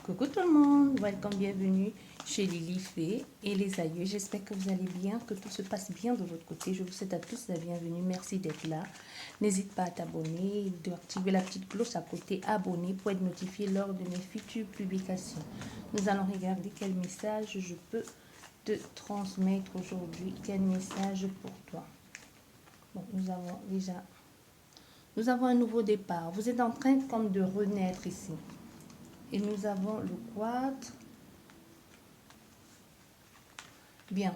Coucou tout le monde, welcome, bienvenue chez Lily Fée et les aïeux. J'espère que vous allez bien, que tout se passe bien de votre côté. Je vous souhaite à tous la bienvenue, merci d'être là. N'hésite pas à t'abonner, d'activer la petite cloche à côté, abonner pour être notifié lors de mes futures publications. Nous allons regarder quel message je peux te transmettre aujourd'hui, quel message pour toi. Bon, nous avons un nouveau départ. Vous êtes en train comme de renaître ici. Et nous avons le quadre. Bien.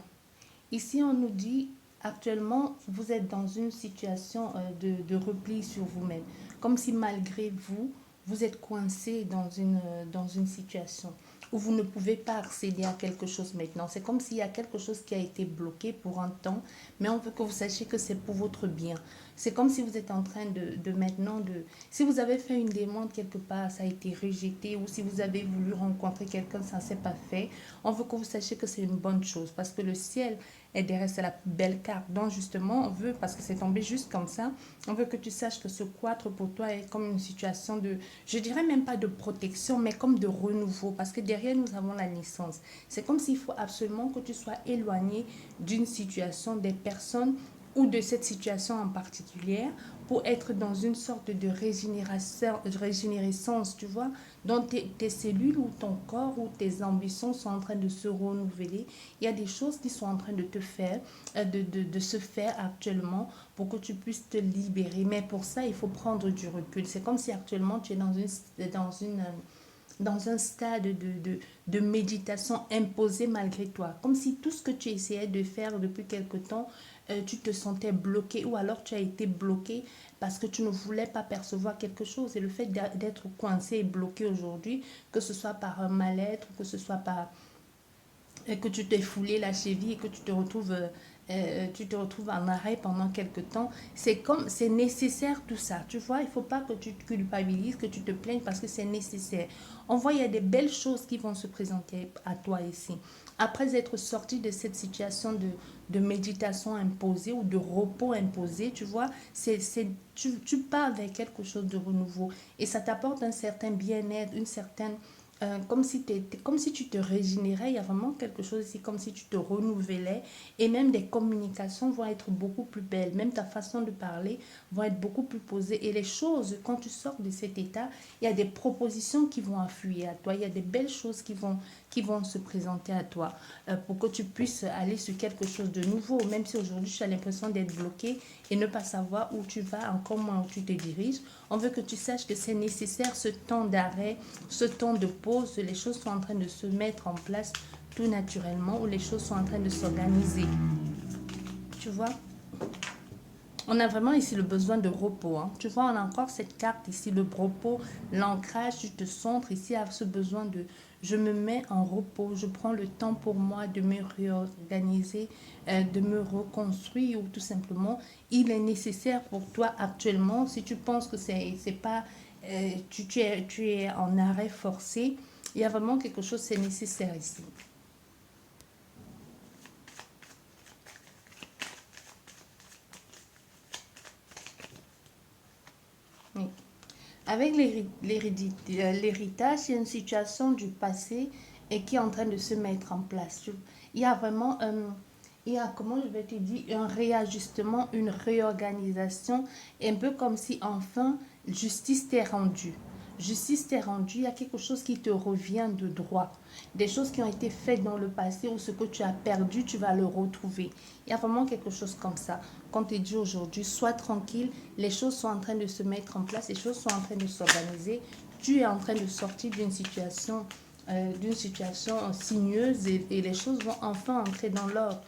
Ici, on nous dit, actuellement, vous êtes dans une situation de repli sur vous-même. Comme si malgré vous, vous êtes coincé dans une situation où vous ne pouvez pas accéder à quelque chose maintenant. C'est comme s'il y a quelque chose qui a été bloqué pour un temps, mais on veut que vous sachiez que c'est pour votre bien. C'est comme si vous êtes en train de maintenant de... Si vous avez fait une demande quelque part, ça a été rejeté, ou si vous avez voulu rencontrer quelqu'un, ça ne s'est pas fait, on veut que vous sachiez que c'est une bonne chose, parce que le ciel est derrière, c'est la belle carte. Donc justement, on veut, parce que c'est tombé juste comme ça, on veut que tu saches que ce quadre pour toi est comme une situation de, je dirais même pas de protection, mais comme de renouveau, parce que derrière nous avons la naissance. C'est comme s'il faut absolument que tu sois éloigné d'une situation, des personnes ou de cette situation en particulier pour être dans une sorte de régénérescence, tu vois, dont tes cellules ou ton corps ou tes ambitions sont en train de se renouveler. Il y a des choses qui sont en train de te faire, de se faire actuellement pour que tu puisses te libérer. Mais pour ça, il faut prendre du recul. C'est comme si actuellement tu es dans un stade de méditation imposée malgré toi. Comme si tout ce que tu essayais de faire depuis quelque temps, tu te sentais bloqué ou alors tu as été bloqué parce que tu ne voulais pas percevoir quelque chose. Et le fait d'être coincé et bloqué aujourd'hui, que ce soit par un mal-être, que ce soit par que tu t'es foulé la cheville et que tu te retrouves en arrêt pendant quelques temps, c'est nécessaire tout ça, tu vois. Il faut pas que tu te culpabilises, que tu te plaignes parce que c'est nécessaire. On voit il y a des belles choses qui vont se présenter à toi ici après être sorti de cette situation de méditation imposée ou de repos imposé, tu vois. Tu pars vers quelque chose de renouveau et ça t'apporte un certain bien-être, une certaine comme si tu te régénérais. Il y a vraiment quelque chose ici, comme si tu te renouvelais. Et même des communications vont être beaucoup plus belles. Même ta façon de parler va être beaucoup plus posée. Et les choses, quand tu sors de cet état, il y a des propositions qui vont affluer à toi. Il y a des belles choses qui vont se présenter à toi pour que tu puisses aller sur quelque chose de nouveau. Même si aujourd'hui, tu as l'impression d'être bloqué et ne pas savoir où tu vas, encore moins où tu te diriges. On veut que tu saches que c'est nécessaire ce temps d'arrêt, ce temps de pause. Les choses sont en train de se mettre en place tout naturellement, où les choses sont en train de s'organiser. Tu vois? On a vraiment ici le besoin de repos. Hein. Tu vois, on a encore cette carte ici, le repos, l'ancrage, tu te centres ici à ce besoin de... Je me mets en repos, je prends le temps pour moi de me réorganiser, de me reconstruire ou tout simplement, il est nécessaire pour toi actuellement, si tu penses que c'est pas... tu es en arrêt forcé, il y a vraiment quelque chose, c'est nécessaire ici. Oui. Avec l'héritage, il y a une situation du passé et qui est en train de se mettre en place. Il y a vraiment il y a, comment je vais te dire, un réajustement, une réorganisation, un peu comme si enfin justice t'est rendue. Justice t'est rendue, il y a quelque chose qui te revient de droit. Des choses qui ont été faites dans le passé ou ce que tu as perdu, tu vas le retrouver. Il y a vraiment quelque chose comme ça. Quand tu dis aujourd'hui, sois tranquille, les choses sont en train de se mettre en place, les choses sont en train de s'organiser. Tu es en train de sortir d'une situation sinueuse et les choses vont enfin entrer dans l'ordre.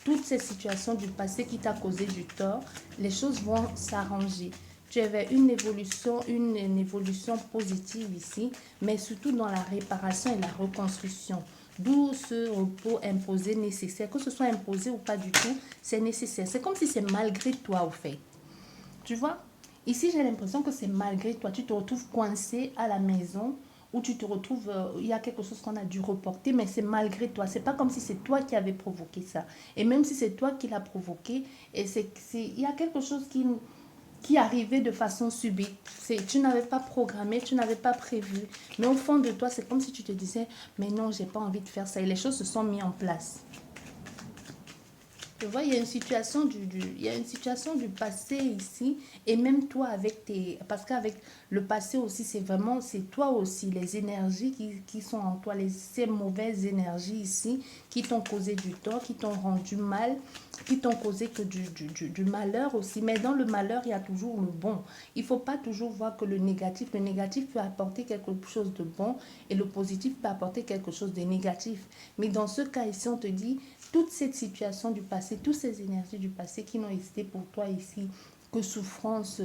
Toutes ces situations du passé qui t'a causé du tort, les choses vont s'arranger. Tu avais une évolution positive ici, mais surtout dans la réparation et la reconstruction. D'où ce repos imposé nécessaire, que ce soit imposé ou pas du tout, c'est nécessaire. C'est comme si c'est malgré toi au fait. Tu vois, ici j'ai l'impression que c'est malgré toi. Tu te retrouves coincé à la maison ou tu te retrouves, il y a quelque chose qu'on a dû reporter, mais c'est malgré toi. C'est pas comme si c'est toi qui avais provoqué ça. Et même si c'est toi qui l'as provoqué, il y a quelque chose qui arrivait de façon subite. Tu n'avais pas programmé, tu n'avais pas prévu. Mais au fond de toi, c'est comme si tu te disais, mais non, j'ai pas envie de faire ça. Et les choses se sont mises en place. Tu vois, il y a une situation il y a une situation du passé ici, et même toi avec tes... Parce qu'avec le passé aussi, c'est vraiment, c'est toi aussi, les énergies qui sont en toi, ces mauvaises énergies ici, qui t'ont causé du tort, qui t'ont rendu mal, qui t'ont causé que du malheur aussi. Mais dans le malheur, il y a toujours le bon. Il ne faut pas toujours voir que le négatif. Le négatif peut apporter quelque chose de bon, et le positif peut apporter quelque chose de négatif. Mais dans ce cas ici, on te dit, toute cette situation du passé, toutes ces énergies du passé qui n'ont existé pour toi ici, que souffrance,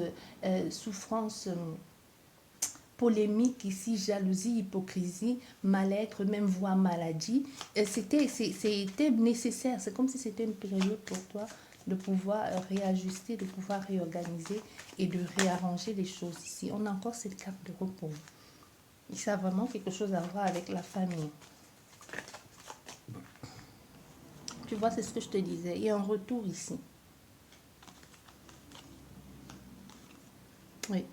polémique ici, jalousie, hypocrisie, mal-être, même voire maladie, c'était nécessaire. C'est comme si c'était une période pour toi de pouvoir réajuster, de pouvoir réorganiser et de réarranger les choses ici. On a encore cette carte de repos. Et ça a vraiment quelque chose à voir avec la famille. Tu vois, c'est ce que je te disais. Il y a un retour ici. Oui.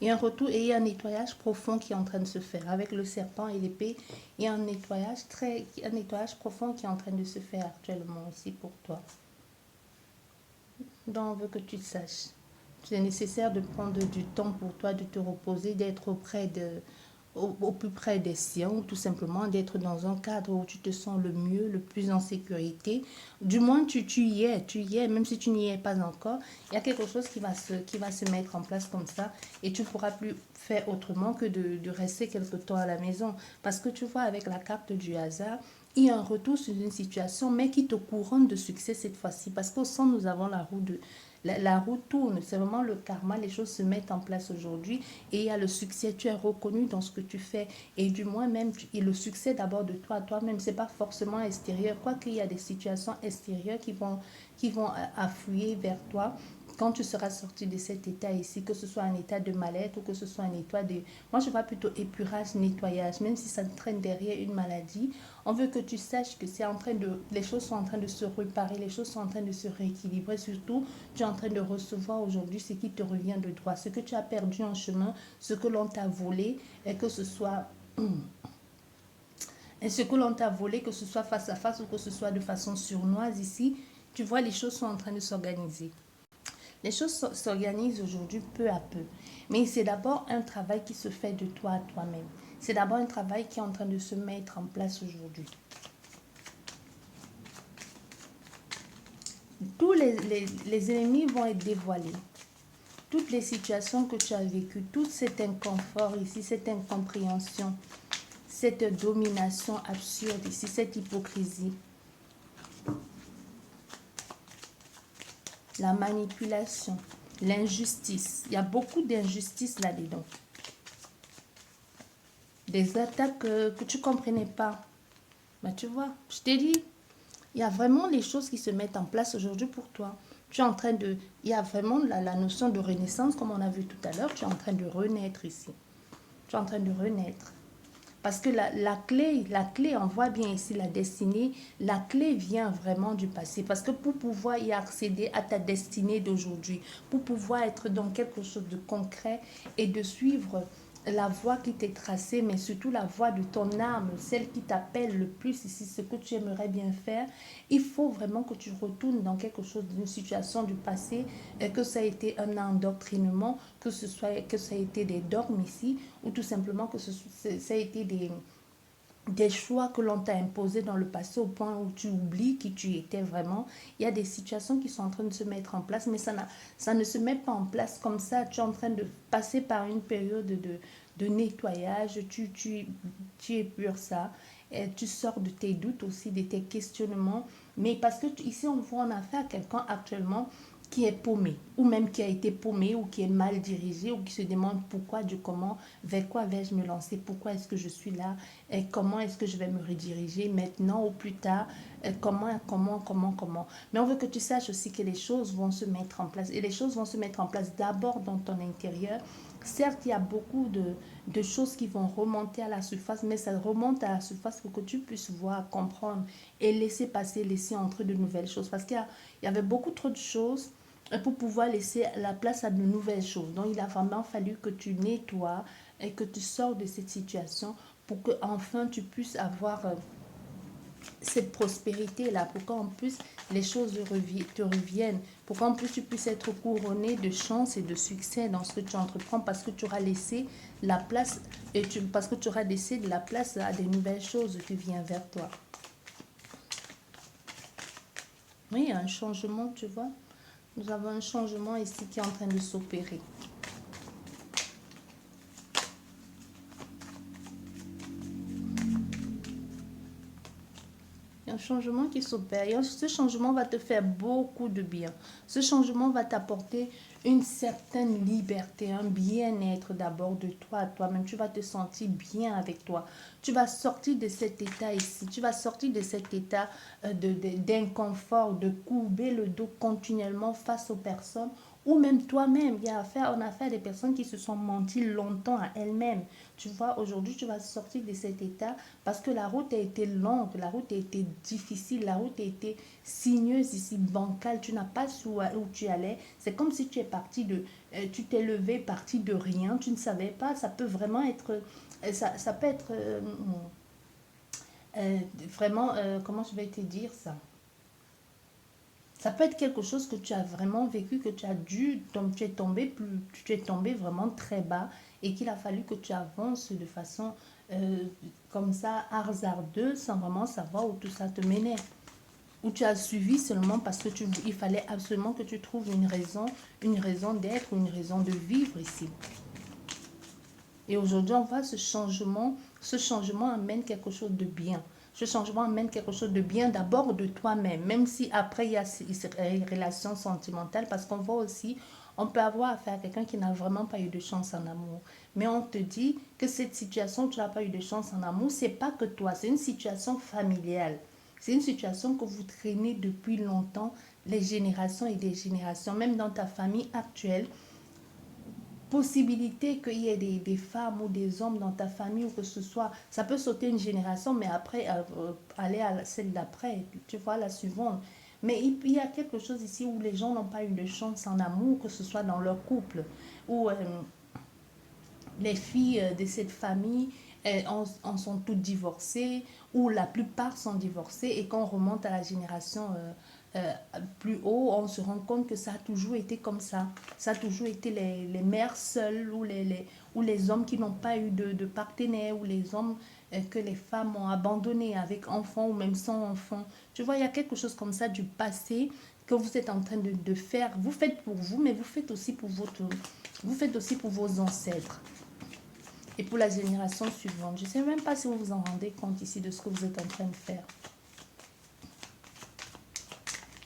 Il y a un retour et il y a un nettoyage profond qui est en train de se faire. Avec le serpent et l'épée, il y a un nettoyage profond qui est en train de se faire actuellement ici pour toi. Donc, on veut que tu le saches. C'est nécessaire de prendre du temps pour toi, de te reposer, d'être au plus près des siens, ou tout simplement d'être dans un cadre où tu te sens le mieux, le plus en sécurité. Du moins, tu y es, même si tu n'y es pas encore. Il y a quelque chose qui va se mettre en place comme ça, et tu ne pourras plus faire autrement que de rester quelque temps à la maison. Parce que tu vois, avec la carte du hasard, il y a un retour sur une situation, mais qui te couronne de succès cette fois-ci. Parce qu'au centre, nous avons la roue de... La roue tourne, c'est vraiment le karma, les choses se mettent en place aujourd'hui et il y a le succès, tu es reconnu dans ce que tu fais et du moins même, et le succès d'abord de toi à toi-même, c'est pas forcément extérieur, quoique il y a des situations extérieures qui vont affluer vers toi quand tu seras sorti de cet état ici, que ce soit un état de mal-être ou que ce soit un état de... Moi, je vois plutôt épurage, nettoyage, même si ça traîne derrière une maladie. On veut que tu saches que c'est en train de... Les choses sont en train de se réparer, les choses sont en train de se rééquilibrer. Surtout, tu es en train de recevoir aujourd'hui ce qui te revient de droit, ce que tu as perdu en chemin, ce que l'on t'a volé, et que ce soit... Et ce que l'on t'a volé, que ce soit face à face ou que ce soit de façon sournoise ici, tu vois, les choses sont en train de s'organiser. Les choses s'organisent aujourd'hui peu à peu. Mais c'est d'abord un travail qui se fait de toi à toi-même. C'est d'abord un travail qui est en train de se mettre en place aujourd'hui. Tous les ennemis vont être dévoilés. Toutes les situations que tu as vécues, tout cet inconfort ici, cette incompréhension, cette domination absurde ici, cette hypocrisie, la manipulation, l'injustice. Il y a beaucoup d'injustice là-dedans. Des attaques que tu ne comprenais pas. Ben, tu vois, je t'ai dit, il y a vraiment les choses qui se mettent en place aujourd'hui pour toi. Tu es en train de... Il y a vraiment la notion de renaissance, comme on a vu tout à l'heure. Tu es en train de renaître ici. Tu es en train de renaître. Parce que la clé, on voit bien ici la destinée, la clé vient vraiment du passé. Parce que pour pouvoir y accéder à ta destinée d'aujourd'hui, pour pouvoir être dans quelque chose de concret et de suivre la voie qui t'est tracée, mais surtout la voie de ton âme, celle qui t'appelle le plus ici, ce que tu aimerais bien faire, il faut vraiment que tu retournes dans quelque chose, d'une situation du passé, que ça a été un endoctrinement, que ça a été des dogmes ici, ou tout simplement que ça a été des choix que l'on t'a imposés dans le passé au point où tu oublies qui tu étais vraiment. Il y a des situations qui sont en train de se mettre en place, mais ça ne se met pas en place comme ça. Tu es en train de passer par une période de nettoyage, tu épures ça, et tu sors de tes doutes aussi, de tes questionnements. Mais parce que ici, on voit en affaire à quelqu'un actuellement qui est paumé, ou même qui a été paumé, ou qui est mal dirigé, ou qui se demande pourquoi, du comment, vers quoi vais-je me lancer, pourquoi est-ce que je suis là, et comment est-ce que je vais me rediriger maintenant ou plus tard, et comment. Mais on veut que tu saches aussi que les choses vont se mettre en place, et les choses vont se mettre en place d'abord dans ton intérieur. Certes, il y a beaucoup de choses qui vont remonter à la surface, mais ça remonte à la surface pour que tu puisses voir, comprendre et laisser passer, laisser entrer de nouvelles choses. Parce qu'il y avait beaucoup trop de choses pour pouvoir laisser la place à de nouvelles choses. Donc, il a vraiment fallu que tu nettoies et que tu sors de cette situation pour que enfin tu puisses avoir cette prospérité-là, pour qu'en plus les choses te reviennent, pour qu'en plus tu puisses être couronné de chance et de succès dans ce que tu entreprends, parce que tu auras laissé la place, parce que tu auras laissé de la place à des nouvelles choses qui viennent vers toi. Oui, il y a un changement, tu vois. Nous avons un changement ici qui est en train de s'opérer. Un changement qui s'opère. Et ce changement va te faire beaucoup de bien. Ce changement va t'apporter une certaine liberté, un bien-être d'abord de toi à toi-même. Tu vas te sentir bien avec toi. Tu vas sortir de cet état ici. Tu vas sortir de cet état d'inconfort, de courber le dos continuellement face aux personnes ou même toi-même. On a affaire à des personnes qui se sont menti longtemps à elles-mêmes. Tu vois, aujourd'hui, tu vas sortir de cet état parce que la route a été longue, la route a été difficile, la route a été sinueuse ici, bancale. Tu n'as pas su où tu allais. C'est comme si tu es parti tu t'es levé, parti de rien. Tu ne savais pas. Ça peut vraiment être, ça peut être vraiment, comment je vais te dire ça? Ça peut être quelque chose que tu as vraiment vécu, que tu as dû, donc tu es tombé vraiment très bas et qu'il a fallu que tu avances de façon comme ça, hasardeuse, sans vraiment savoir où tout ça te menait. Où tu as suivi seulement parce que il fallait absolument que tu trouves une raison d'être, une raison de vivre ici. Et aujourd'hui, on voit ce changement amène quelque chose de bien. Ce changement amène quelque chose de bien d'abord de toi-même, même si après il y a une relation sentimentale, parce qu'on voit aussi, on peut avoir affaire à quelqu'un qui n'a vraiment pas eu de chance en amour. Mais on te dit que cette situation, tu n'as pas eu de chance en amour, c'est pas que toi, c'est une situation familiale. C'est une situation que vous traînez depuis longtemps, les générations et des générations, même dans ta famille actuelle possibilité qu'il y ait des femmes ou des hommes dans ta famille ou que ce soit, ça peut sauter une génération, mais après, aller à celle d'après, tu vois, la suivante. Mais il y a quelque chose ici où les gens n'ont pas eu de chance en amour, que ce soit dans leur couple, où les filles de cette famille en sont toutes divorcées, ou la plupart sont divorcées, et quand on remonte à la génération euh, plus haut, on se rend compte que ça a toujours été comme ça. Ça a toujours été les mères seules, ou les hommes qui n'ont pas eu de partenaire, ou les hommes que les femmes ont abandonnés avec enfants, ou même sans enfants. Tu vois, il y a quelque chose comme ça du passé que vous êtes en train de faire. Vous faites pour vous, mais vous faites aussi pour vous faites aussi pour vos ancêtres et pour la génération suivante. Je ne sais même pas si vous vous en rendez compte ici de ce que vous êtes en train de faire.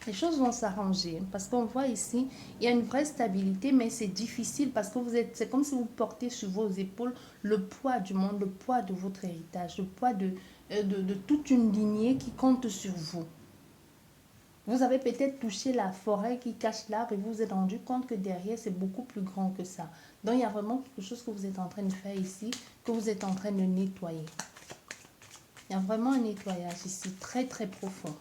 Les choses vont s'arranger parce qu'on voit ici, il y a une vraie stabilité, mais c'est difficile parce que c'est comme si vous portez sur vos épaules le poids du monde, le poids de votre héritage, le poids de toute une lignée qui compte sur vous. Vous avez peut-être touché la forêt qui cache l'arbre et vous vous êtes rendu compte que derrière, c'est beaucoup plus grand que ça. Donc, il y a vraiment quelque chose que vous êtes en train de faire ici, que vous êtes en train de nettoyer. Il y a vraiment un nettoyage ici, très très profond.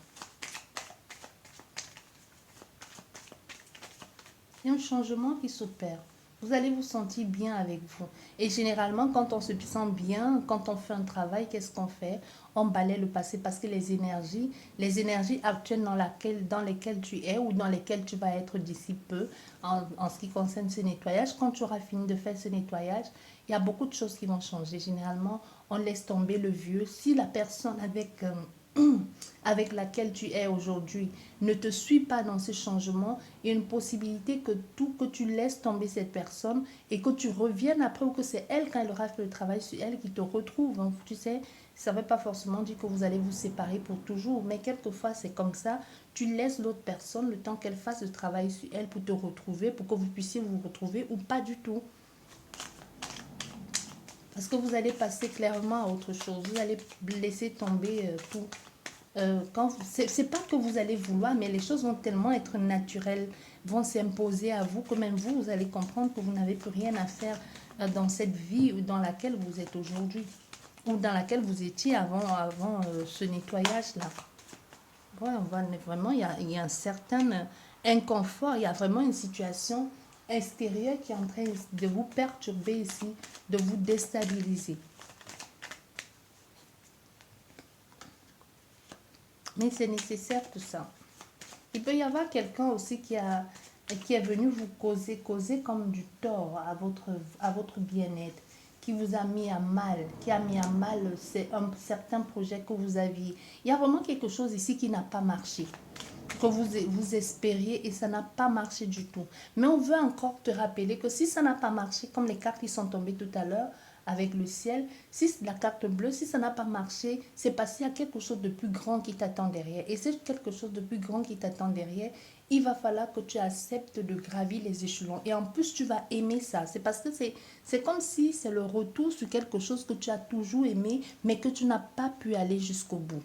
Il y a un changement qui s'opère. Vous allez vous sentir bien avec vous. Et généralement, quand on se sent bien, quand on fait un travail, qu'est-ce qu'on fait? On balaie le passé parce que les énergies actuelles dans lesquelles tu es ou dans lesquelles tu vas être d'ici peu, en ce qui concerne ce nettoyage, quand tu auras fini de faire ce nettoyage, il y a beaucoup de choses qui vont changer. Généralement, on laisse tomber le vieux. Si la personne avec laquelle tu es aujourd'hui ne te suit pas dans ce changement, il y a une possibilité que tu laisses tomber cette personne et que tu reviennes après ou que c'est elle, quand elle aura fait le travail sur elle, qui te retrouve. Hein. Tu sais, ça ne veut pas forcément dire que vous allez vous séparer pour toujours, mais quelquefois c'est comme ça. Tu laisses l'autre personne le temps qu'elle fasse le travail sur elle pour te retrouver, pour que vous puissiez vous retrouver ou pas du tout. Parce que vous allez passer clairement à autre chose. Vous allez laisser tomber tout. C'est pas que vous allez vouloir, mais les choses vont tellement être naturelles, vont s'imposer à vous, que même vous allez comprendre que vous n'avez plus rien à faire dans cette vie dans laquelle vous êtes aujourd'hui, ou dans laquelle vous étiez avant ce nettoyage-là. Ouais, vraiment, il y a un certain inconfort, il y a vraiment une situation extérieure qui est en train de vous perturber ici, de vous déstabiliser. Mais c'est nécessaire tout ça. Il peut y avoir quelqu'un aussi qui est venu vous causer comme du tort à votre bien-être, qui vous a mis à mal, qui a mis à mal certain projet que vous aviez. Il y a vraiment quelque chose ici qui n'a pas marché, que vous espériez et ça n'a pas marché du tout. Mais on veut encore te rappeler que si ça n'a pas marché, comme les cartes qui sont tombées tout à l'heure, avec le ciel, si la carte bleue, si ça n'a pas marché, c'est parce qu'il y a quelque chose de plus grand qui t'attend derrière. Et c'est quelque chose de plus grand qui t'attend derrière, il va falloir que tu acceptes de gravir les échelons. Et en plus, tu vas aimer ça. C'est parce que c'est comme si c'est le retour sur quelque chose que tu as toujours aimé, mais que tu n'as pas pu aller jusqu'au bout.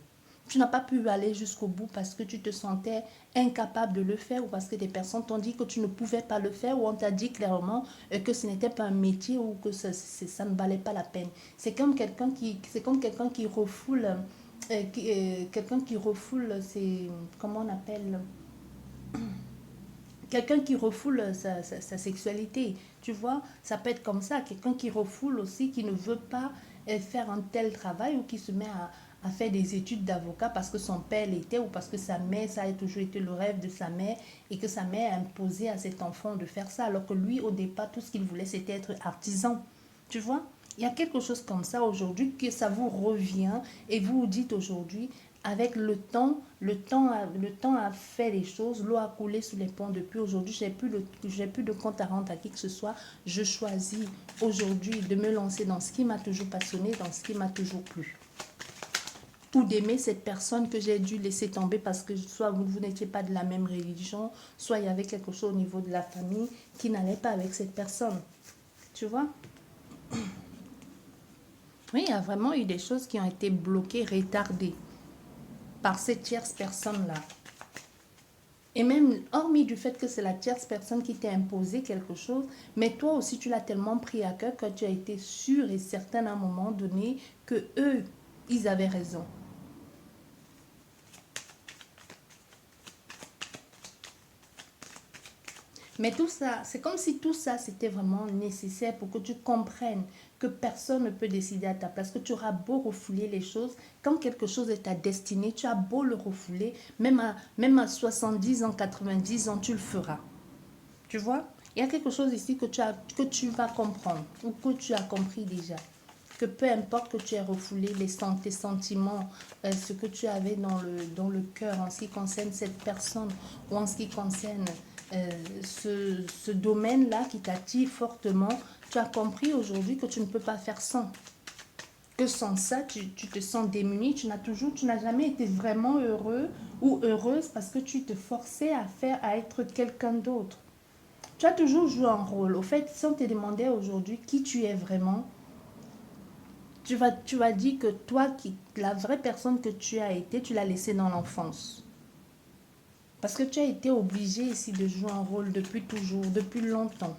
Tu n'as pas pu aller jusqu'au bout parce que tu te sentais incapable de le faire ou parce que des personnes t'ont dit que tu ne pouvais pas le faire ou on t'a dit clairement que ce n'était pas un métier ou que ça ne valait pas la peine. C'est comme quelqu'un qui refoule, quelqu'un qui refoule, c'est, comment on appelle, quelqu'un qui refoule sa sexualité, tu vois, ça peut être comme ça, quelqu'un qui refoule aussi, qui ne veut pas faire un tel travail ou qui se met à faire des études d'avocat parce que son père l'était ou parce que sa mère, ça a toujours été le rêve de sa mère et que sa mère a imposé à cet enfant de faire ça alors que lui, au départ, tout ce qu'il voulait, c'était être artisan, tu vois. Il y a quelque chose comme ça aujourd'hui que ça vous revient et vous vous dites aujourd'hui, avec le temps a fait les choses, l'eau a coulé sous les ponts depuis aujourd'hui, j'ai plus de compte à rendre à qui que ce soit. Je choisis aujourd'hui de me lancer dans ce qui m'a toujours passionné, dans ce qui m'a toujours plu. Ou d'aimer cette personne que j'ai dû laisser tomber parce que soit vous n'étiez pas de la même religion, soit il y avait quelque chose au niveau de la famille qui n'allait pas avec cette personne. Tu vois? Oui, il y a vraiment eu des choses qui ont été bloquées, retardées par cette tierce personne-là. Et même, hormis du fait que c'est la tierce personne qui t'a imposé quelque chose, mais toi aussi, tu l'as tellement pris à cœur que tu as été sûr et certain à un moment donné que eux, ils avaient raison. Mais tout ça, c'est comme si tout ça, c'était vraiment nécessaire pour que tu comprennes que personne ne peut décider à ta place, que tu auras beau refouler les choses, quand quelque chose est ta destinée, tu as beau le refouler, même à 70 ans, 90 ans, tu le feras. Tu vois? Il y a quelque chose ici que tu vas comprendre ou que tu as compris déjà. Que peu importe que tu aies refoulé tes sentiments, ce que tu avais dans le cœur en ce qui concerne cette personne ou en ce qui concerne ce domaine-là qui t'attire fortement, tu as compris aujourd'hui que tu ne peux pas faire sans. Que sans ça, tu te sens démuni, tu n'as jamais été vraiment heureux ou heureuse parce que tu te forçais à être quelqu'un d'autre. Tu as toujours joué un rôle. Au fait, si on te demandait aujourd'hui qui tu es vraiment, tu vas dire que la vraie personne que tu as été, tu l'as laissée dans l'enfance. Parce que tu as été obligé ici de jouer un rôle depuis toujours, depuis longtemps.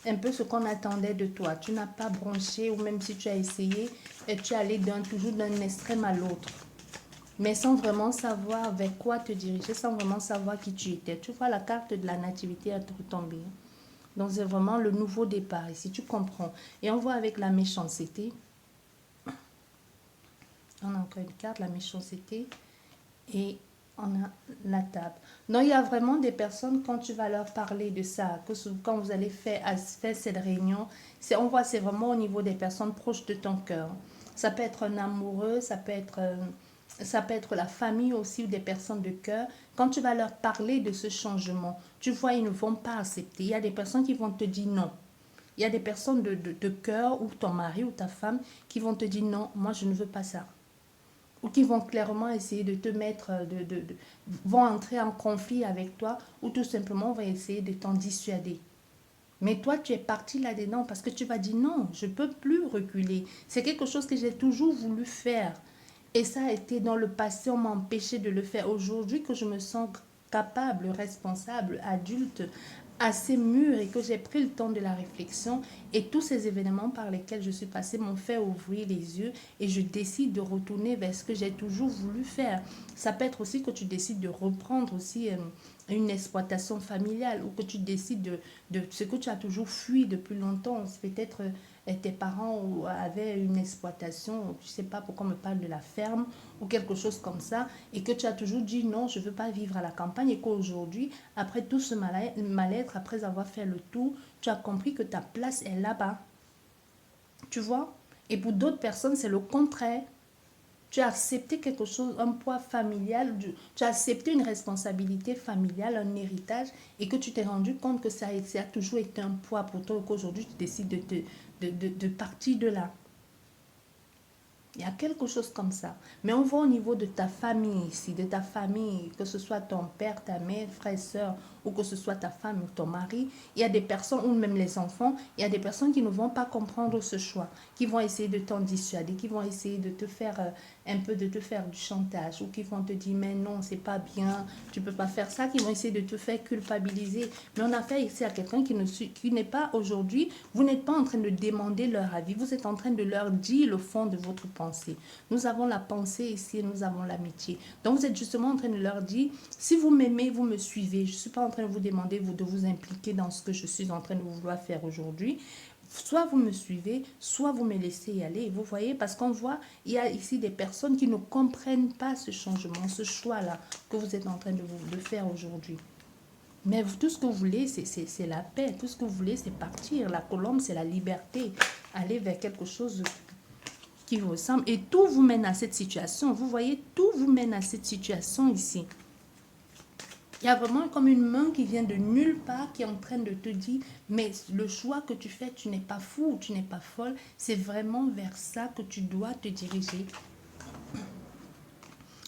Un peu ce qu'on attendait de toi. Tu n'as pas branché ou même si tu as essayé, et tu es allé toujours d'un extrême à l'autre. Mais sans vraiment savoir vers quoi te diriger, sans vraiment savoir qui tu étais. Tu vois, la carte de la nativité est retombée. Donc c'est vraiment le nouveau départ ici, tu comprends. Et on voit avec la méchanceté. On a encore une carte, la méchanceté. Et on a la table. Donc il y a vraiment des personnes, quand tu vas leur parler de ça, quand vous allez faire cette réunion, on voit c'est vraiment au niveau des personnes proches de ton cœur. Ça peut être un amoureux, ça peut être la famille aussi ou des personnes de cœur. Quand tu vas leur parler de ce changement, tu vois, ils ne vont pas accepter. Il y a des personnes qui vont te dire non. Il y a des personnes de cœur ou ton mari ou ta femme qui vont te dire non, moi je ne veux pas ça. Ou qui vont clairement essayer de te mettre, vont entrer en conflit avec toi ou tout simplement vont essayer de t'en dissuader. Mais toi, tu es parti là-dedans parce que tu vas dire non, je ne peux plus reculer. C'est quelque chose que j'ai toujours voulu faire. Et ça a été dans le passé, on m'a empêché de le faire. Aujourd'hui que je me sens capable, responsable, adulte, assez mûr et que j'ai pris le temps de la réflexion et tous ces événements par lesquels je suis passée m'ont fait ouvrir les yeux et je décide de retourner vers ce que j'ai toujours voulu faire. Ça peut être aussi que tu décides de reprendre aussi une exploitation familiale ou que tu décides de ce que tu as toujours fui depuis longtemps. Peut-être tes parents avaient une exploitation, je ne sais pas pourquoi on me parle de la ferme ou quelque chose comme ça, et que tu as toujours dit non, je ne veux pas vivre à la campagne, et qu'aujourd'hui, après tout ce mal-être, après avoir fait le tour, tu as compris que ta place est là-bas. Tu vois? Et pour d'autres personnes, c'est le contraire. Tu as accepté quelque chose, un poids familial, tu as accepté une responsabilité familiale, un héritage, et que tu t'es rendu compte que ça a toujours été un poids pour toi, et qu'aujourd'hui tu décides de partir de là. Il y a quelque chose comme ça. Mais on voit au niveau de ta famille ici, de ta famille, que ce soit ton père, ta mère, frère, soeur, ou que ce soit ta femme ou ton mari, il y a des personnes, ou même les enfants, il y a des personnes qui ne vont pas comprendre ce choix, qui vont essayer de t'en dissuader, qui vont essayer de te faire un peu, de te faire du chantage, ou qui vont te dire, mais non, c'est pas bien, tu peux pas faire ça, qui vont essayer de te faire culpabiliser. Mais on a affaire ici à quelqu'un qui n'est pas aujourd'hui, vous n'êtes pas en train de demander leur avis, vous êtes en train de leur dire le fond de votre pensée. Nous avons la pensée ici et nous avons l'amitié. Donc vous êtes justement en train de leur dire, si vous m'aimez, vous me suivez. Je ne suis pas en train de vous demander de vous impliquer dans ce que je suis en train de vouloir faire aujourd'hui. Soit vous me suivez, soit vous me laissez y aller. Vous voyez, parce qu'on voit, il y a ici des personnes qui ne comprennent pas ce changement, ce choix-là que vous êtes en train de faire aujourd'hui. Mais tout ce que vous voulez, c'est la paix. Tout ce que vous voulez, c'est partir. La colombe, c'est la liberté. Aller vers quelque chose qui vous ressemble. Et tout vous mène à cette situation. Vous voyez, tout vous mène à cette situation ici. Il y a vraiment comme une main qui vient de nulle part, qui est en train de te dire, mais le choix que tu fais, tu n'es pas fou, tu n'es pas folle. C'est vraiment vers ça que tu dois te diriger.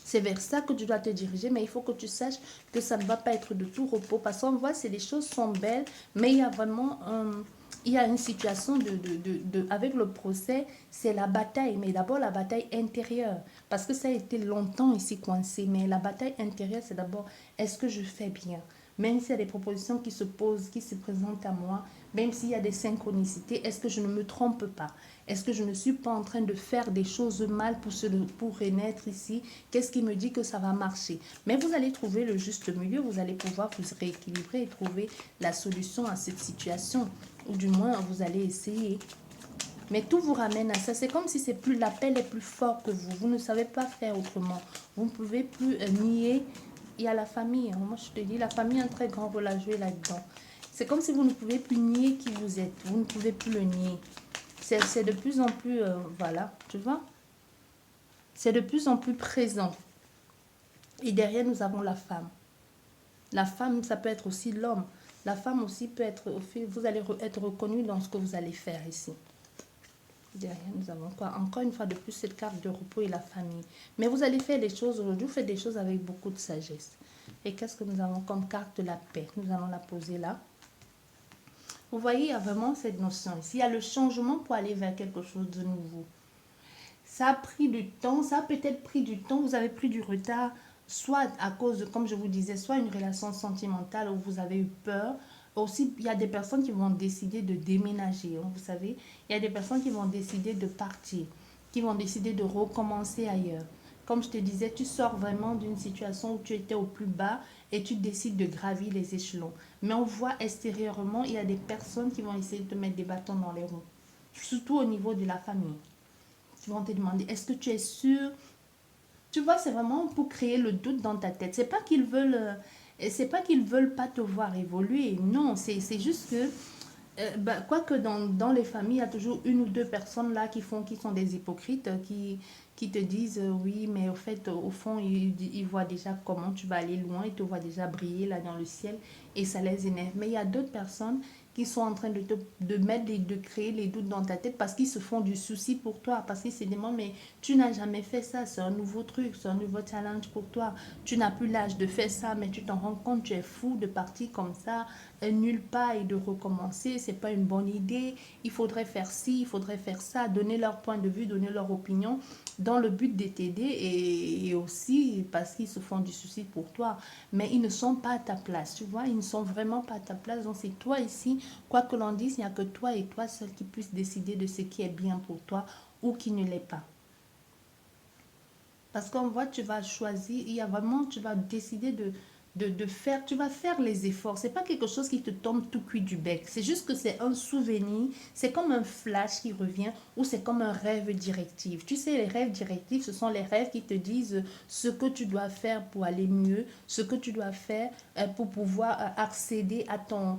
C'est vers ça que tu dois te diriger, mais il faut que tu saches que ça ne va pas être de tout repos. Parce qu'on voit, c'est les choses sont belles, mais il y a vraiment il y a une situation avec le procès, c'est la bataille, mais d'abord la bataille intérieure, parce que ça a été longtemps ici coincé, mais la bataille intérieure, c'est d'abord, est-ce que je fais bien? Même s'il y a des propositions qui se posent, qui se présentent à moi, même s'il y a des synchronicités, est-ce que je ne me trompe pas? Est-ce que je ne suis pas en train de faire des choses mal pour renaître ici? Qu'est-ce qui me dit que ça va marcher? Mais vous allez trouver le juste milieu, vous allez pouvoir vous rééquilibrer et trouver la solution à cette situation. Ou du moins, vous allez essayer. Mais tout vous ramène à ça. C'est comme si c'est plus l'appel est plus fort que vous. Vous ne savez pas faire autrement. Vous ne pouvez plus nier. Il y a la famille. Moi, je te dis, la famille a un très grand rôle à jouer là-dedans. C'est comme si vous ne pouvez plus nier qui vous êtes. Vous ne pouvez plus le nier. C'est de plus en plus, voilà, tu vois. C'est de plus en plus présent. Et derrière, nous avons la femme. La femme, ça peut être aussi l'homme. La femme aussi peut être, vous allez être reconnu dans ce que vous allez faire ici. Derrière, nous avons quoi? Encore une fois de plus, cette carte de repos et la famille. Mais vous allez faire des choses aujourd'hui, vous faites des choses avec beaucoup de sagesse. Et qu'est-ce que nous avons comme carte de la paix? Nous allons la poser là. Vous voyez, il y a vraiment cette notion ici. Il y a le changement pour aller vers quelque chose de nouveau. Ça a pris du temps, ça a peut-être pris du temps, vous avez pris du retard, soit à cause de, comme je vous disais, soit une relation sentimentale où vous avez eu peur. Aussi, il y a des personnes qui vont décider de déménager, hein, vous savez. Il y a des personnes qui vont décider de partir, qui vont décider de recommencer ailleurs. Comme je te disais, tu sors vraiment d'une situation où tu étais au plus bas et tu décides de gravir les échelons. Mais on voit extérieurement, il y a des personnes qui vont essayer de te mettre des bâtons dans les roues, surtout au niveau de la famille. Ils vont te demander, est-ce que tu es sûr? Tu vois, c'est vraiment pour créer le doute dans ta tête. C'est pas qu'ils veulent pas te voir évoluer. Non, c'est juste que, quoique dans les familles, il y a toujours une ou deux personnes là qui sont des hypocrites, qui te disent, oui, mais au fait, au fond, ils voient déjà comment tu vas aller loin, ils te voient déjà briller là dans le ciel et ça les énerve. Mais il y a d'autres personnes qui sont en train de créer les doutes dans ta tête parce qu'ils se font du souci pour toi, parce qu'ils se demandent, mais tu n'as jamais fait ça, c'est un nouveau truc, c'est un nouveau challenge pour toi, tu n'as plus l'âge de faire ça, mais tu t'en rends compte, tu es fou de partir comme ça, nulle part et de recommencer, c'est pas une bonne idée, il faudrait faire ci, il faudrait faire ça, donner leur point de vue, donner leur opinion, dans le but de t'aider et aussi parce qu'ils se font du souci pour toi. Mais ils ne sont pas à ta place, tu vois, ils ne sont vraiment pas à ta place. Donc c'est toi ici, quoi que l'on dise, il n'y a que toi et toi seul qui puissent décider de ce qui est bien pour toi ou qui ne l'est pas. Parce qu'on voit, tu vas choisir, il y a vraiment, tu vas décider de faire, tu vas faire les efforts. C'est pas quelque chose qui te tombe tout cuit du bec. C'est juste que c'est un souvenir, c'est comme un flash qui revient ou c'est comme un rêve directif. Tu sais, les rêves directifs, ce sont les rêves qui te disent ce que tu dois faire pour aller mieux, ce que tu dois faire pour pouvoir accéder à ton,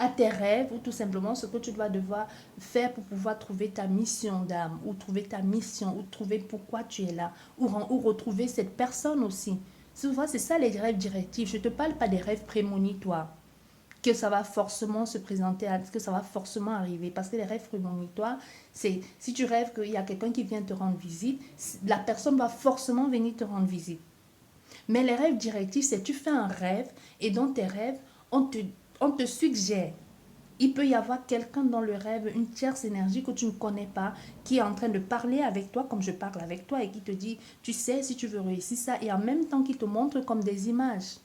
à tes rêves ou tout simplement ce que tu dois devoir faire pour pouvoir trouver ta mission d'âme ou trouver ta mission ou trouver pourquoi tu es là ou retrouver cette personne aussi. Souvent, c'est ça les rêves directifs. Je ne te parle pas des rêves prémonitoires que ça va forcément se présenter, que ça va forcément arriver. Parce que les rêves prémonitoires, c'est si tu rêves qu'il y a quelqu'un qui vient te rendre visite, la personne va forcément venir te rendre visite. Mais les rêves directifs, c'est tu fais un rêve et dans tes rêves, on te suggère. Il peut y avoir quelqu'un dans le rêve, une tierce énergie que tu ne connais pas, qui est en train de parler avec toi comme je parle avec toi et qui te dit, tu sais, si tu veux réussir ça, et en même temps qui te montre comme des images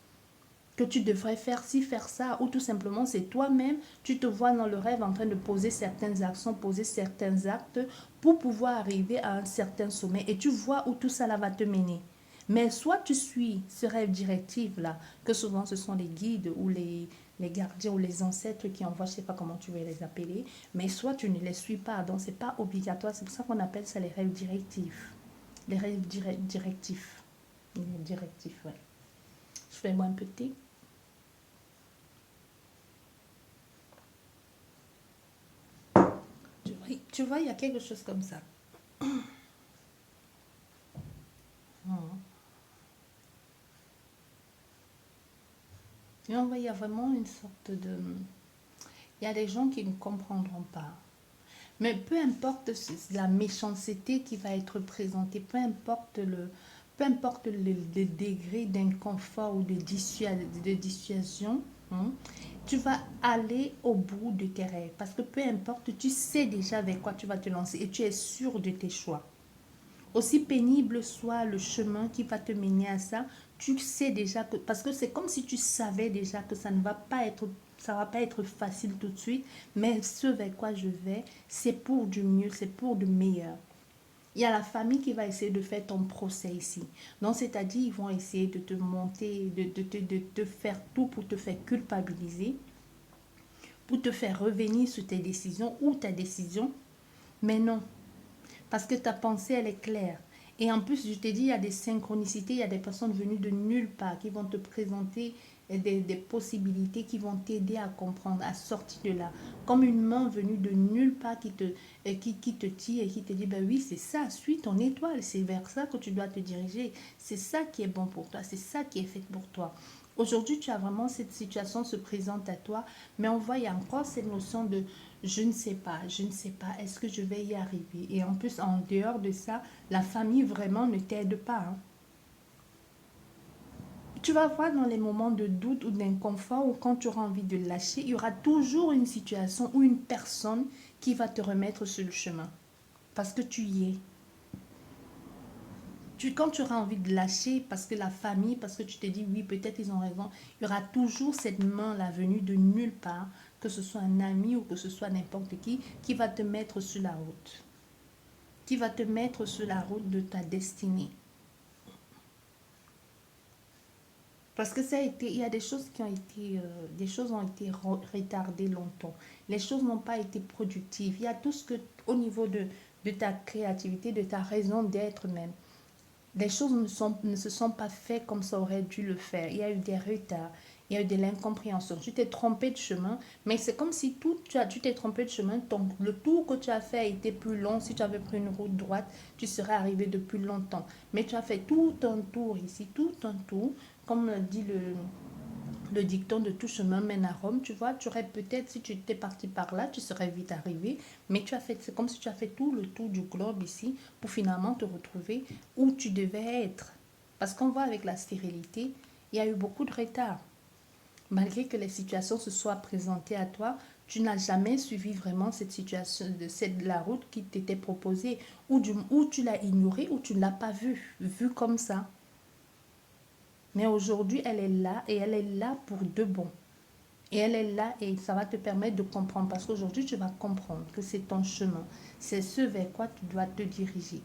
que tu devrais faire ci, faire ça, ou tout simplement c'est toi-même, tu te vois dans le rêve en train de poser certaines actions, poser certains actes pour pouvoir arriver à un certain sommet et tu vois où tout ça là va te mener. Mais soit tu suis ce rêve directif-là, que souvent ce sont les guides ou les gardiens ou les ancêtres qui envoient, je ne sais pas comment tu veux les appeler, mais soit tu ne les suis pas, donc ce n'est pas obligatoire, c'est pour ça qu'on appelle ça les rêves directifs. Les rêves directifs. Directifs, ouais. Je fais moi un peu de thé. Tu vois, il y a quelque chose comme ça. Et on voit, il y a vraiment une sorte de... Il y a des gens qui ne comprendront pas. Mais peu importe la méchanceté qui va être présentée, peu importe le degré d'inconfort ou de dissuasion, hein, tu vas aller au bout de tes rêves. Parce que peu importe, tu sais déjà avec quoi tu vas te lancer et tu es sûr de tes choix. Aussi pénible soit le chemin qui va te mener à ça, tu sais déjà que, parce que c'est comme si tu savais déjà que ça va pas être facile tout de suite, mais ce vers quoi je vais, c'est pour du mieux, c'est pour du meilleur. Il y a la famille qui va essayer de faire ton procès ici. Donc, c'est-à-dire, ils vont essayer de te monter, de te faire tout pour te faire culpabiliser, pour te faire revenir sur tes décisions ou ta décision. Mais non, parce que ta pensée, elle est claire. Et en plus, je t'ai dit, il y a des synchronicités, il y a des personnes venues de nulle part qui vont te présenter des possibilités qui vont t'aider à comprendre, à sortir de là. Comme une main venue de nulle part qui te tire et qui te dit, ben oui, c'est ça, suis ton étoile, c'est vers ça que tu dois te diriger. C'est ça qui est bon pour toi, c'est ça qui est fait pour toi. Aujourd'hui, tu as vraiment cette situation se présente à toi, mais on voit, il y a encore cette notion de je ne sais pas, est-ce que je vais y arriver? Et en plus, en dehors de ça, la famille vraiment ne t'aide pas, hein. Tu vas voir dans les moments de doute ou d'inconfort ou quand tu auras envie de lâcher, il y aura toujours une situation ou une personne qui va te remettre sur le chemin. Parce que tu y es. Quand tu auras envie de lâcher, parce que la famille, parce que tu te dis, oui, peut-être ils ont raison, il y aura toujours cette main-là venue de nulle part, que ce soit un ami ou que ce soit n'importe qui va te mettre sur la route. Qui va te mettre sur la route de ta destinée. Parce que ça a été, il y a des choses qui ont été, des choses ont été retardées longtemps. Les choses n'ont pas été productives. Il y a tout ce que, au niveau de ta créativité, de ta raison d'être même. Les choses ne se sont pas faites comme ça aurait dû le faire. Il y a eu des retards, il y a eu de l'incompréhension. Tu t'es trompé de chemin, mais c'est comme si tu t'es trompé de chemin. Le tour que tu as fait a été plus long. Si tu avais pris une route droite, tu serais arrivé depuis longtemps. Mais tu as fait tout un tour ici, tout un tour, comme dit le dicton de tout chemin mène à Rome, tu vois, tu aurais peut-être, si tu étais parti par là, tu serais vite arrivé, mais c'est comme si tu as fait tout le tour du globe ici pour finalement te retrouver où tu devais être. Parce qu'on voit avec la stérilité, il y a eu beaucoup de retard. Malgré que les situations se soient présentées à toi, tu n'as jamais suivi vraiment cette situation, la route qui t'était proposée, ou tu l'as ignorée, ou tu ne l'as pas vue comme ça. Mais aujourd'hui, elle est là et elle est là pour de bon. Et elle est là et ça va te permettre de comprendre. Parce qu'aujourd'hui, tu vas comprendre que c'est ton chemin. C'est ce vers quoi tu dois te diriger.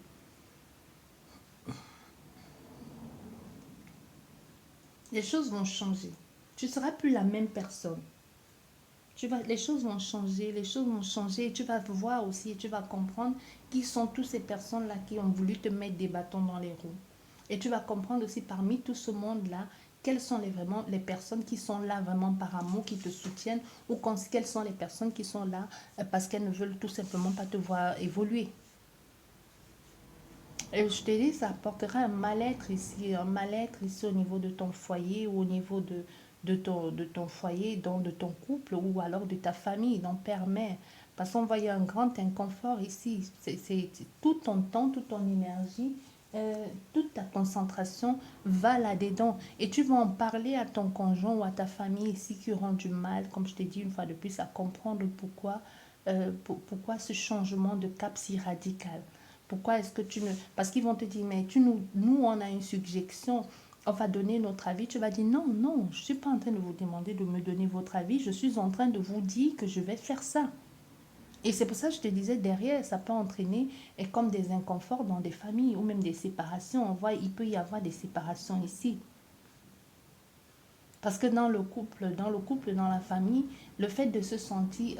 Les choses vont changer. Tu ne seras plus la même personne. Les choses vont changer, les choses vont changer et tu vas voir aussi et tu vas comprendre qui sont toutes ces personnes-là qui ont voulu te mettre des bâtons dans les roues. Et tu vas comprendre aussi parmi tout ce monde-là, quelles sont vraiment les personnes qui sont là vraiment par amour, qui te soutiennent, ou quelles sont les personnes qui sont là parce qu'elles ne veulent tout simplement pas te voir évoluer. Et je te dis, ça apportera un mal-être ici au niveau de ton foyer ou au niveau de ton foyer, donc de ton couple ou alors de ta famille, donc père-mère. Parce qu'on voit, il y a un grand inconfort ici. C'est tout ton temps, toute ton énergie, toute ta concentration va là-dedans. Et tu vas en parler à ton conjoint ou à ta famille ici qui auront du mal, comme je t'ai dit une fois de plus, à comprendre pourquoi ce changement de cap si radical. Pourquoi est-ce que tu ne... Parce qu'ils vont te dire, mais nous, on a une suggestion, on va donner notre avis. Tu vas dire, non, non, je ne suis pas en train de vous demander de me donner votre avis. Je suis en train de vous dire que je vais faire ça. Et c'est pour ça que je te disais, derrière, ça peut entraîner comme des inconforts dans des familles ou même des séparations. On voit, il peut y avoir des séparations ici. Parce que dans la famille, le fait de se sentir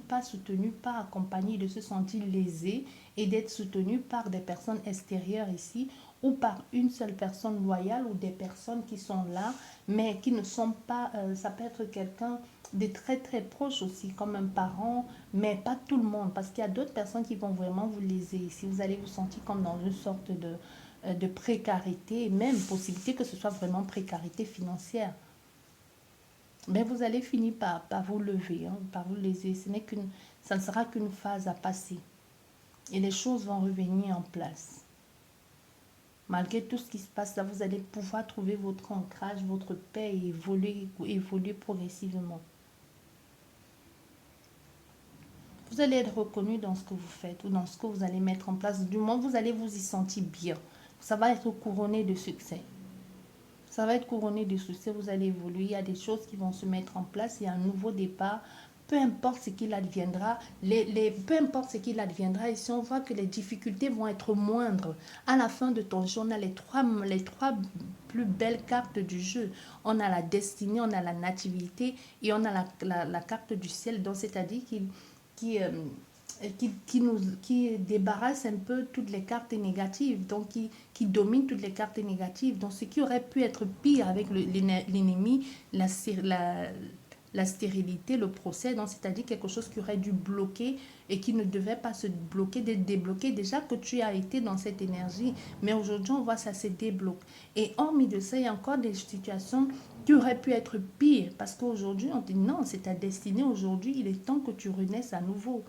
pas soutenu, pas accompagné, de se sentir lésé et d'être soutenu par des personnes extérieures ici ou par une seule personne loyale ou des personnes qui sont là, mais qui ne sont pas, ça peut être quelqu'un de très très proche aussi, comme un parent, mais pas tout le monde, parce qu'il y a d'autres personnes qui vont vraiment vous léser ici. Vous allez vous sentir comme dans une sorte de précarité, même possibilité que ce soit vraiment précarité financière. Mais vous allez finir par vous lever, hein, par vous léser. Ça ne sera qu'une phase à passer. Et les choses vont revenir en place. Malgré tout ce qui se passe là, vous allez pouvoir trouver votre ancrage, votre paix et évoluer progressivement. Vous allez être reconnu dans ce que vous faites ou dans ce que vous allez mettre en place. Du moins, vous allez vous y sentir bien. Ça va être couronné de succès. Ça va être couronné de succès, vous allez évoluer, il y a des choses qui vont se mettre en place, il y a un nouveau départ, peu importe ce qu'il adviendra, peu importe ce qu'il adviendra, et si on voit que les difficultés vont être moindres, à la fin de ton jeu, on a les trois plus belles cartes du jeu. On a la destinée, on a la nativité et on a la carte du ciel, donc c'est-à-dire qui, euh, qui débarrasse un peu toutes les cartes négatives, donc qui domine toutes les cartes négatives. Donc ce qui aurait pu être pire avec l'ennemi, la stérilité, le procès, donc c'est-à-dire quelque chose qui aurait dû bloquer et qui ne devait pas se bloquer, débloquer. Déjà que tu as été dans cette énergie, mais aujourd'hui on voit ça se débloque. Et hormis de ça, il y a encore des situations qui auraient pu être pires, parce qu'aujourd'hui on dit non, c'est ta destinée, aujourd'hui il est temps que tu renaisses à nouveau.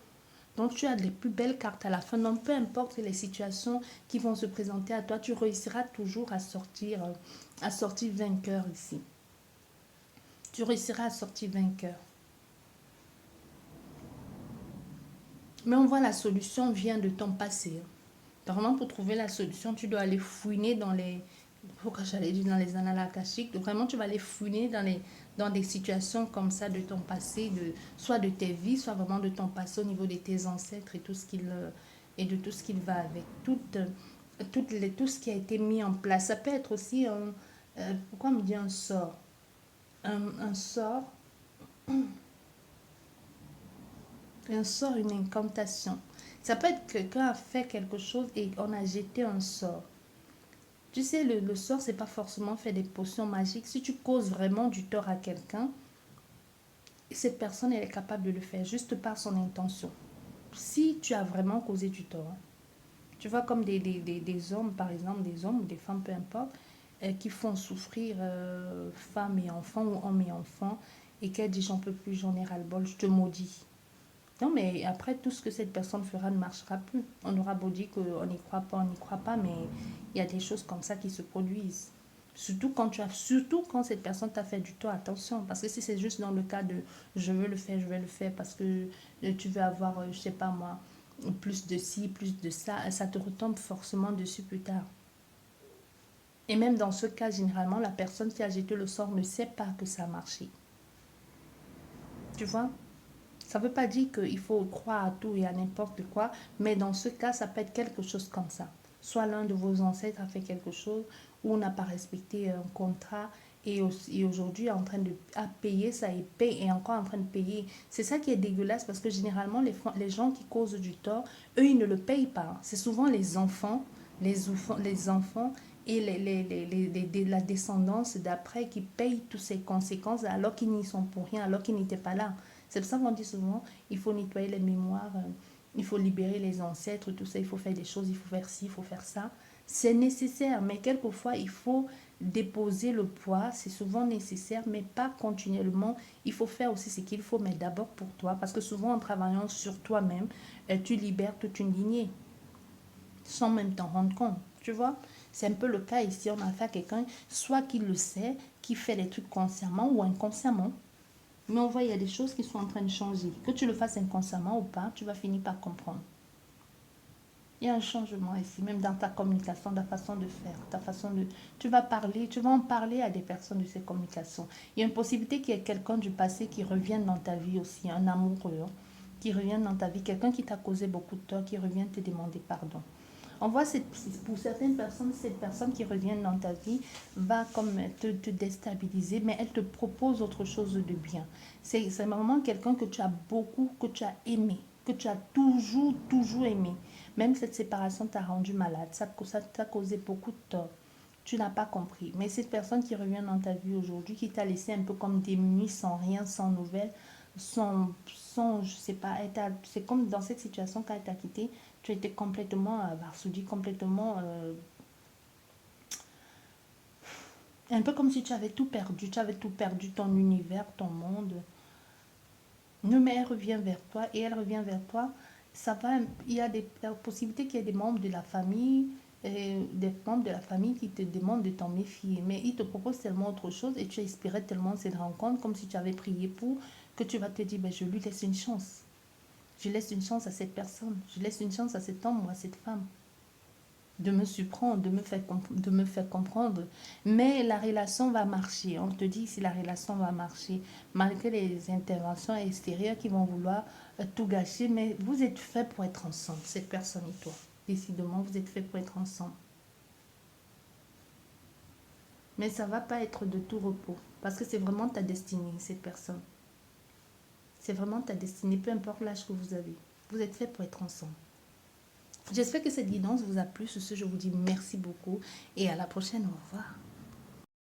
Donc tu as les plus belles cartes à la fin. Donc peu importe les situations qui vont se présenter à toi, tu réussiras toujours à sortir vainqueur ici. Tu réussiras à sortir vainqueur. Mais on voit la solution vient de ton passé. Vraiment, pour trouver la solution, tu dois aller fouiner dans les... Pourquoi j'allais dire dans les annales akashiques. Vraiment, tu vas aller fouiner dans des situations comme ça de ton passé, soit de tes vies, soit vraiment de ton passé au niveau de tes ancêtres et et de tout ce qu'il va avec. Tout ce qui a été mis en place. Ça peut être aussi pourquoi me dire un sort un sort, une incantation. Ça peut être que quelqu'un a fait quelque chose et on a jeté un sort. Tu sais, le sort, c'est pas forcément faire des potions magiques. Si tu causes vraiment du tort à quelqu'un, cette personne, elle est capable de le faire juste par son intention. Si tu as vraiment causé du tort, hein. Tu vois, comme des hommes, par exemple, des hommes ou des femmes, peu importe, qui font souffrir femmes et enfants ou hommes et enfants, et qu'elle dit j'en peux plus, j'en ai ras-le-bol, je te maudis. Non, mais après, tout ce que cette personne fera ne marchera plus. On aura beau dire qu'on n'y croit pas, on n'y croit pas, mais il y a des choses comme ça qui se produisent. Surtout quand cette personne t'a fait du tort, attention. Parce que si c'est juste dans le cas de je vais le faire parce que tu veux avoir, je sais pas moi, plus de ci, plus de ça te retombe forcément dessus plus tard. Et même dans ce cas, généralement, la personne qui a jeté le sort ne sait pas que ça a marché. Tu vois? Ça ne veut pas dire qu'il faut croire à tout et à n'importe quoi, mais dans ce cas, ça peut être quelque chose comme ça. Soit l'un de vos ancêtres a fait quelque chose, ou on n'a pas respecté un contrat, et aujourd'hui en train de à payer ça et paye et encore en train de payer. C'est ça qui est dégueulasse parce que généralement les gens qui causent du tort, eux ils ne le payent pas. C'est souvent les enfants et la descendance d'après qui payent toutes ces conséquences alors qu'ils n'y sont pour rien, alors qu'ils n'étaient pas là. C'est pour ça qu'on dit souvent, il faut nettoyer les mémoires, il faut libérer les ancêtres, tout ça, il faut faire des choses, il faut faire ci, il faut faire ça. C'est nécessaire, mais quelquefois, il faut déposer le poids, c'est souvent nécessaire, mais pas continuellement. Il faut faire aussi ce qu'il faut, mais d'abord pour toi, parce que souvent en travaillant sur toi-même, tu libères toute une lignée, sans même t'en rendre compte, tu vois. C'est un peu le cas ici, on a affaire à quelqu'un, soit qui le sait, qui fait les trucs consciemment ou inconsciemment, mais on voit il y a des choses qui sont en train de changer. Que tu le fasses inconsciemment ou pas, tu vas finir par comprendre. Il y a un changement ici, même dans ta communication, ta façon de faire, ta façon de... Tu vas parler, tu vas en parler à des personnes de ces communications. Il y a une possibilité qu'il y ait quelqu'un du passé qui revienne dans ta vie aussi, un amoureux, hein, qui revienne dans ta vie, quelqu'un qui t'a causé beaucoup de tort, qui revienne te demander pardon. On voit, pour certaines personnes, cette personne qui revient dans ta vie va comme te déstabiliser, mais elle te propose autre chose de bien. C'est vraiment quelqu'un que tu as beaucoup, que tu as aimé, que tu as toujours, toujours aimé. Même cette séparation t'a rendu malade, ça t'a causé beaucoup de tort. Tu n'as pas compris. Mais cette personne qui revient dans ta vie aujourd'hui, qui t'a laissé un peu comme démunie, sans rien, sans nouvelles, je sais pas, c'est comme dans cette situation quand elle t'a quitté, tu étais complètement abasourdi, complètement... un peu comme si tu avais tout perdu, ton univers, ton monde. Mais elle revient vers toi et elle revient vers toi. Ça va, il y a des possibilités qu'il y ait des membres de la famille, des membres de la famille qui te demandent de t'en méfier. Mais ils te proposent tellement autre chose et tu espérais tellement cette rencontre, comme si tu avais prié pour, que tu vas te dire, ben, je lui laisse une chance. Je laisse une chance à cette personne. Je laisse une chance à cet homme ou à cette femme de me surprendre, de me faire comprendre. Mais la relation va marcher. On te dit si la relation va marcher, malgré les interventions extérieures qui vont vouloir tout gâcher. Mais vous êtes fait pour être ensemble, cette personne et toi. Décidément, vous êtes fait pour être ensemble. Mais ça ne va pas être de tout repos. Parce que c'est vraiment ta destinée, cette personne. C'est vraiment ta destinée, peu importe l'âge que vous avez. Vous êtes fait pour être ensemble. J'espère que cette guidance vous a plu. Sur ce, je vous dis merci beaucoup et à la prochaine. Au revoir.